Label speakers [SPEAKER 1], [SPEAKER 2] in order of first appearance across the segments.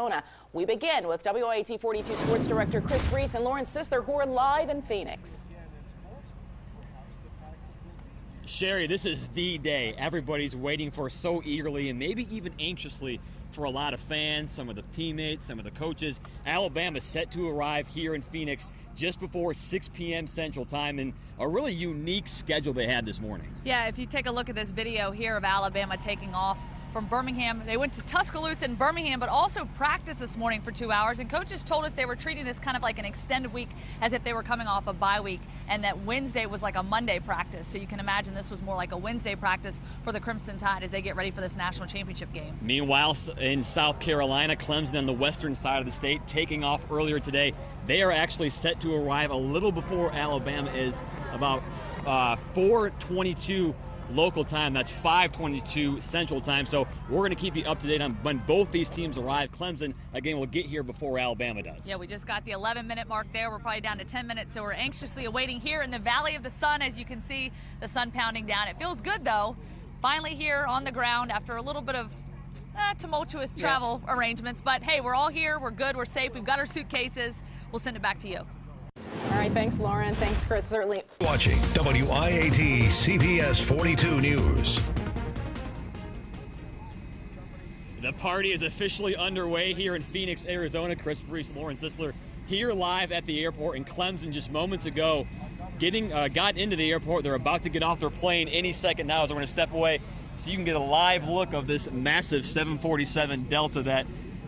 [SPEAKER 1] Arizona. We begin with WIAT 42 Sports Director Chris Brees and Lauren Sisler, who are live in Phoenix.
[SPEAKER 2] Sherry, this is the day everybody's waiting for so eagerly and maybe even anxiously for a lot of fans, some of the teammates, some of the coaches. Alabama set to arrive here in Phoenix just before 6 p.m. Central Time, and a really unique schedule they had this morning.
[SPEAKER 3] Yeah, if you take a look at this video here of Alabama taking off from Birmingham, they went to Tuscaloosa in Birmingham, but also practiced this morning for 2 hours, and coaches told us they were treating this kind of like an extended week, as if they were coming off a bye week, and that Wednesday was like a Monday practice. So you can imagine this was more like a Wednesday practice for the Crimson Tide as they get ready for this national championship game.
[SPEAKER 2] Meanwhile, in South Carolina, Clemson on the western side of the state taking off earlier today. They are actually set to arrive a little before Alabama is, about 4:22 local time. That's 5:22 Central Time. So we're going to keep you up to date on when both these teams arrive. Clemson, again, will get here before Alabama does.
[SPEAKER 3] Yeah, we just got the 11-minute mark there. We're probably down to 10 minutes, so we're anxiously awaiting here in the Valley of the Sun. As you can see, the sun pounding down. It feels good, though. Finally here on the ground after a little bit of tumultuous travel arrangements. But, hey, we're all here. We're good. We're safe. We've got our suitcases. We'll send it back to you.
[SPEAKER 1] All right, thanks, Lauren. Thanks, Chris. Certainly.
[SPEAKER 4] Watching WIAT CBS 42 News.
[SPEAKER 2] The party is officially underway here in Phoenix, Arizona. Chris Brees, Lauren Sisler here live at the airport, and Clemson just moments ago got into the airport. They're about to get off their plane any second now, so we're going to step away so you can get a live look of this massive 747 Delta that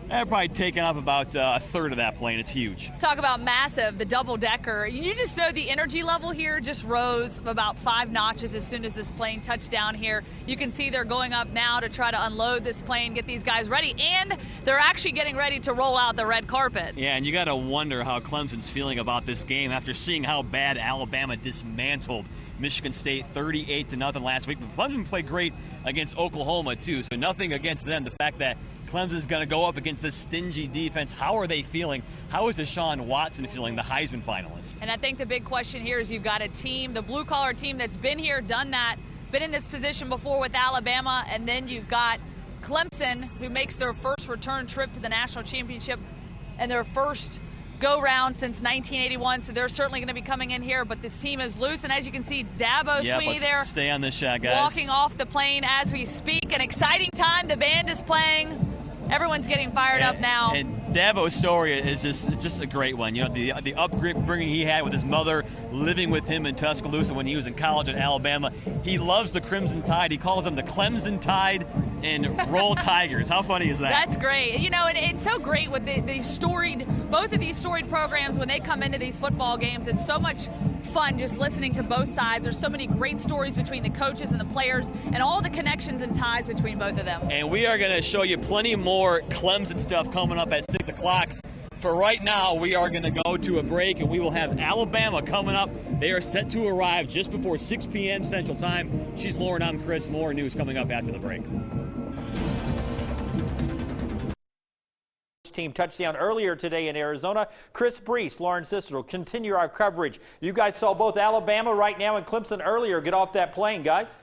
[SPEAKER 2] probably taken up about a third of that plane. It's huge.
[SPEAKER 3] Talk about massive, the double-decker. You just know the energy level here just rose about 5 notches as soon as this plane touched down here. You can see they're going up now to try to unload this plane, get these guys ready, and they're actually getting ready to roll out the red carpet.
[SPEAKER 2] Yeah, and you got to wonder how Clemson's feeling about this game after seeing how bad Alabama dismantled Michigan State 38-0 last week. But Clemson played great against Oklahoma, too, so nothing against them. The fact that Clemson's going to go up against this stingy defense. How are they feeling? How is Deshaun Watson feeling, the Heisman finalist?
[SPEAKER 3] And I think the big question here is you've got a team, the blue-collar team that's been here, done that, been in this position before with Alabama, and then you've got Clemson, who makes their first return trip to the national championship and their first go-round since 1981, so they're certainly going to be coming in here, but this team is loose, and as you can see, Dabo Sweeney there.
[SPEAKER 2] Stay on this shot, guys.
[SPEAKER 3] Walking off the plane as we speak. An exciting time. The band is playing. Everyone's getting fired up now.
[SPEAKER 2] And Dabo's story is just a great one. You know, the upbringing he had with his mother, living with him in Tuscaloosa when he was in college at Alabama. He loves the Crimson Tide. He calls them the Clemson Tide and Roll Tigers. How funny is that?
[SPEAKER 3] That's great. You know, and it's so great with both of these storied programs when they come into these football games. It's so much fun just listening to both sides. There's so many great stories between the coaches and the players and all the connections and ties between both of them.
[SPEAKER 2] And we are going to show you plenty more Clemson stuff coming up at 6 o'clock. For right now, we are going to go to a break, and we will have Alabama coming up. They are set to arrive just before 6 p.m. Central Time. She's Lauren, I'm Chris. More news coming up after the break.
[SPEAKER 5] Team touchdown earlier today in Arizona. Chris Brees, Lauren Sisler will continue our coverage. You guys saw both Alabama right now and Clemson earlier get off that plane, guys.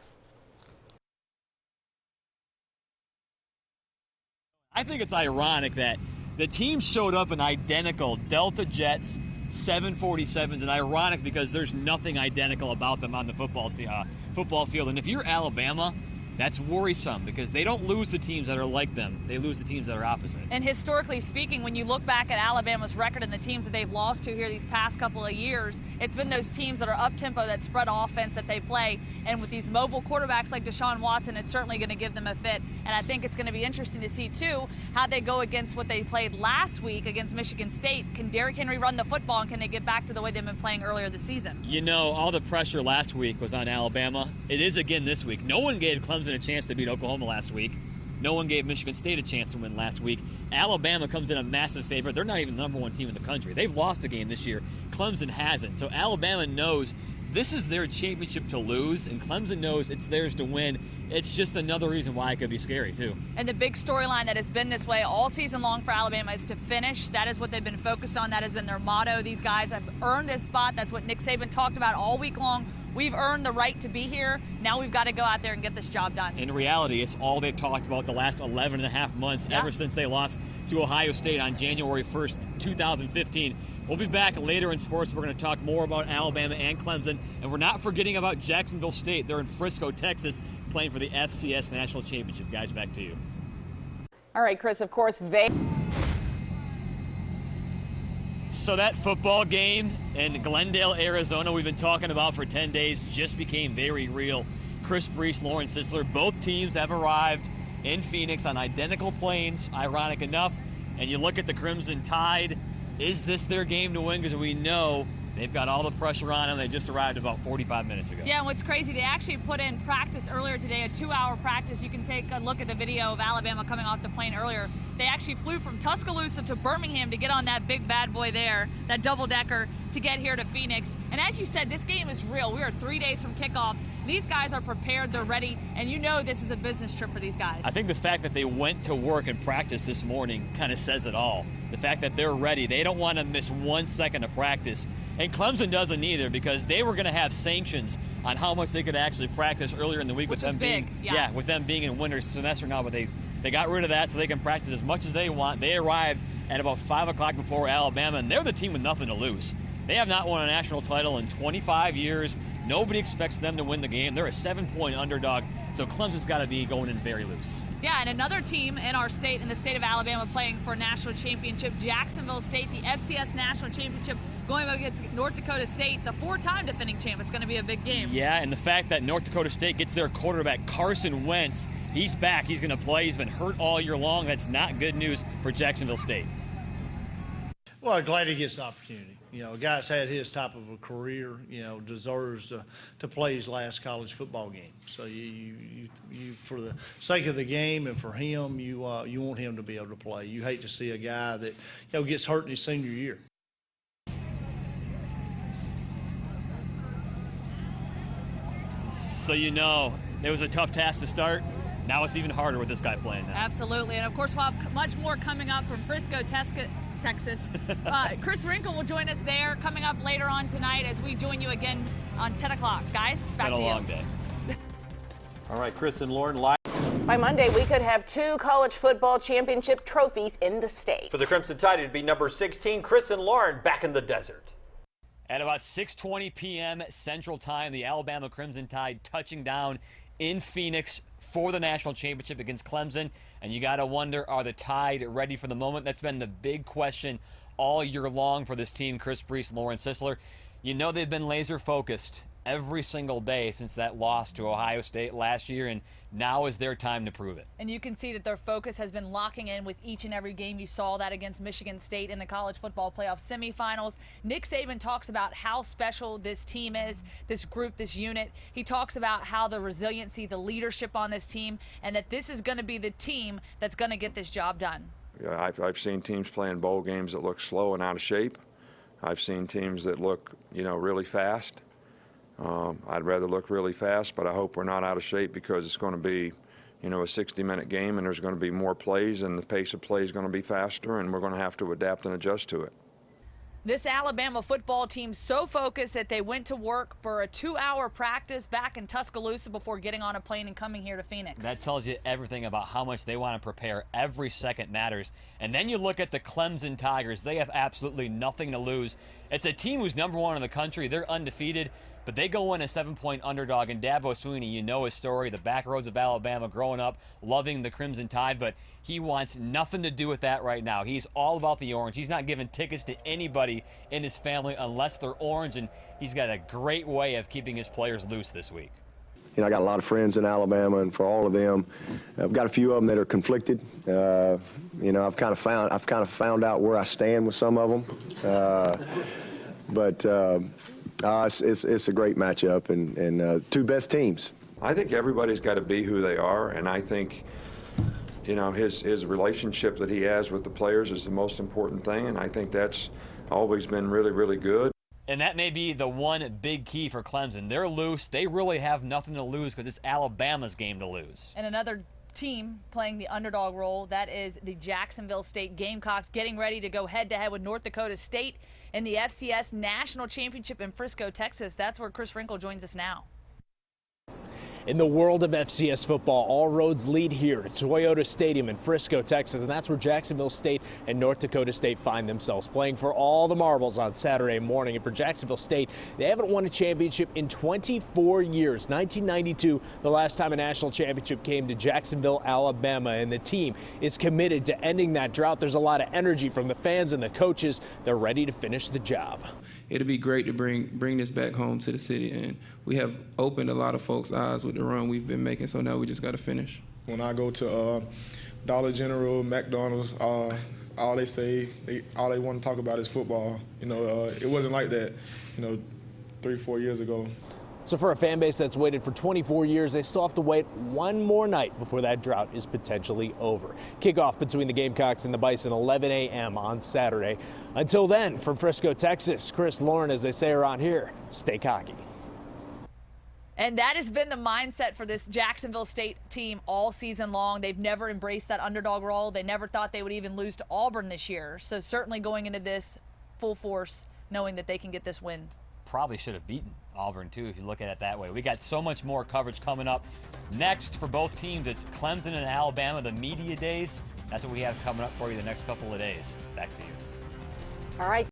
[SPEAKER 2] I think it's ironic that the team showed up in identical Delta Jets 747s, and ironic because there's nothing identical about them on the football field. And if you're Alabama, that's worrisome because they don't lose the teams that are like them. They lose the teams that are opposite.
[SPEAKER 3] And historically speaking, when you look back at Alabama's record and the teams that they've lost to here these past couple of years, it's been those teams that are up-tempo, that spread offense that they play. And with these mobile quarterbacks like Deshaun Watson, it's certainly going to give them a fit. And I think it's going to be interesting to see, too, how they go against what they played last week against Michigan State. Can Derrick Henry run the football, and can they get back to the way they've been playing earlier this season?
[SPEAKER 2] You know, all the pressure last week was on Alabama. It is again this week. No one gave Clemson a chance to beat Oklahoma last week. No one gave Michigan State a chance to win last week. Alabama comes in a massive favorite. They're not even the number one team in the country. They've lost a game this year. Clemson hasn't. So Alabama knows this is their championship to lose, and Clemson knows it's theirs to win. It's just another reason why it could be scary, too.
[SPEAKER 3] And the big storyline that has been this way all season long for Alabama is to finish. That is what they've been focused on. That has been their motto. These guys have earned this spot. That's what Nick Saban talked about all week long. We've earned the right to be here. Now we've got to go out there and get this job done.
[SPEAKER 2] In reality, it's all they've talked about the last 11 and a half months, ever since they lost to Ohio State on January 1st, 2015. We'll be back later in sports. We're going to talk more about Alabama and Clemson, and we're not forgetting about Jacksonville State. They're in Frisco, Texas, playing for the FCS National Championship. Guys, back to you.
[SPEAKER 1] All right, Chris, of course,
[SPEAKER 2] So that football game in Glendale, Arizona, we've been talking about for 10 days, just became very real. Chris Brees, Lauren Sisler, both teams have arrived in Phoenix on identical planes, ironic enough. And you look at the Crimson Tide, is this their game to win? Because we know they've got all the pressure on them. They just arrived about 45 minutes ago.
[SPEAKER 3] Yeah, and what's crazy, they actually put in practice earlier today, a 2-hour practice. You can take a look at the video of Alabama coming off the plane earlier. They actually flew from Tuscaloosa to Birmingham to get on that big bad boy there, that double-decker, to get here to Phoenix. And as you said, this game is real. We are 3 days from kickoff. These guys are prepared, they're ready, and you know this is a business trip for these guys.
[SPEAKER 2] I think the fact that they went to work and practice this morning kind of says it all. The fact that they're ready. They don't want to miss 1 second of practice. And Clemson doesn't either, because they were going to have sanctions on how much they could actually practice earlier in the week,
[SPEAKER 3] Which
[SPEAKER 2] with them
[SPEAKER 3] big,
[SPEAKER 2] being with them being in winter semester now, but they got rid of that so they can practice as much as they want. They arrived at about 5 o'clock before Alabama, and they're the team with nothing to lose. They have not won a national title in 25 years. Nobody expects them to win the game. They're a 7-point underdog, so Clemson's got to be going in very loose.
[SPEAKER 3] Yeah, and another team in our state, in the state of Alabama, playing for a national championship, Jacksonville State, the FCS National Championship, going against North Dakota State, the 4-time defending champ. It's going to be a big game.
[SPEAKER 2] Yeah, and the fact that North Dakota State gets their quarterback, Carson Wentz, he's back. He's going to play. He's been hurt all year long. That's not good news for Jacksonville State.
[SPEAKER 6] Well, I'm glad he gets the opportunity. You know, a guy's had his type of a career, you know, deserves to play his last college football game. So you for the sake of the game and for him, you want him to be able to play. You hate to see a guy that, you know, gets hurt in his senior year.
[SPEAKER 2] So you know, it was a tough task to start. Now it's even harder with this guy playing now.
[SPEAKER 3] Absolutely, and of course we'll have much more coming up from Frisco, Texas. Chris Wrinkle will join us there coming up later on tonight as we join you again on 10 o'clock. Guys, back to you.
[SPEAKER 2] Been a long day.
[SPEAKER 5] All right, Chris and Lauren live.
[SPEAKER 1] By Monday, we could have 2 college football championship trophies in the state.
[SPEAKER 5] For the Crimson Tide, it'd be number 16, Chris and Lauren back in the desert.
[SPEAKER 2] At about 6:20 p.m. Central Time, the Alabama Crimson Tide touching down in Phoenix for the national championship against Clemson. And you got to wonder, are the Tide ready for the moment? That's been the big question all year long for this team, Chris Brees and Lauren Sisler. You know they've been laser focused every single day since that loss to Ohio State last year, and now is their time to prove it.
[SPEAKER 3] And you can see that their focus has been locking in with each and every game. You saw that against Michigan State in the college football playoff semifinals. Nick Saban talks about how special this team is, this group, this unit. He talks about how the resiliency, the leadership on this team, and that this is going to be the team that's going to get this job done.
[SPEAKER 7] Yeah, I've seen teams playing bowl games that look slow and out of shape. I've seen teams that look, you know, really fast. I'd rather look really fast, but I hope we're not out of shape, because it's going to be, you know, a 60-minute game, and there's going to be more plays, and the pace of play is going to be faster, and we're going to have to adapt and adjust to it.
[SPEAKER 3] This Alabama football team so focused that they went to work for a 2-hour practice back in Tuscaloosa before getting on a plane and coming here to Phoenix.
[SPEAKER 2] That tells you everything about how much they want to prepare. Every second matters. And then you look at the Clemson Tigers. They have absolutely nothing to lose. It's a team who's #1 in the country. They're undefeated, but they go in a 7-point underdog. And Dabo Swinney, you know his story, the back roads of Alabama, growing up, loving the Crimson Tide, but he wants nothing to do with that right now. He's all about the orange. He's not giving tickets to anybody in his family unless they're orange, and he's got a great way of keeping his players loose this week.
[SPEAKER 8] You know, I got a lot of friends in Alabama, and for all of them, I've got a few of them that are conflicted. You know, I've kind of found out where I stand with some of them. But it's a great matchup, and 2 best teams.
[SPEAKER 7] I think everybody's got to be who they are, and I think, you know, his relationship that he has with the players is the most important thing, and I think that's always been really, really good.
[SPEAKER 2] And that may be the one big key for Clemson. They're loose. They really have nothing to lose because it's Alabama's game to lose.
[SPEAKER 3] And another team playing the underdog role, that is the Jacksonville State Gamecocks, getting ready to go head-to-head with North Dakota State in the FCS National Championship in Frisco, Texas. That's where Chris Wrinkle joins us now.
[SPEAKER 9] In the world of FCS football, all roads lead here to Toyota Stadium in Frisco, Texas, and that's where Jacksonville State and North Dakota State find themselves, playing for all the marbles on Saturday morning. And for Jacksonville State, they haven't won a championship in 24 years. 1992, the last time a national championship came to Jacksonville, Alabama, and the team is committed to ending that drought. There's a lot of energy from the fans and the coaches. They're ready to finish the job.
[SPEAKER 10] It'll be great to bring this back home to the city, and we have opened a lot of folks' eyes with the run we've been making, so now we just got to finish.
[SPEAKER 11] When I go to Dollar General, McDonald's, all they want to talk about is football. It wasn't like that, 3-4 years ago.
[SPEAKER 9] So for a fan base that's waited for 24 years, they still have to wait one more night before that drought is potentially over. Kickoff between the Gamecocks and the Bison, 11 a.m. on Saturday. Until then, from Frisco, Texas, Chris, Lauren, as they say around here, stay cocky.
[SPEAKER 3] And that has been the mindset for this Jacksonville State team all season long. They've never embraced that underdog role. They never thought they would even lose to Auburn this year. So certainly going into this full force, knowing that they can get this win.
[SPEAKER 2] Probably should have beaten Auburn, too, if you look at it that way. We got so much more coverage coming up. Next, for both teams, it's Clemson and Alabama, the media days. That's what we have coming up for you the next couple of days. Back to you.
[SPEAKER 1] All right.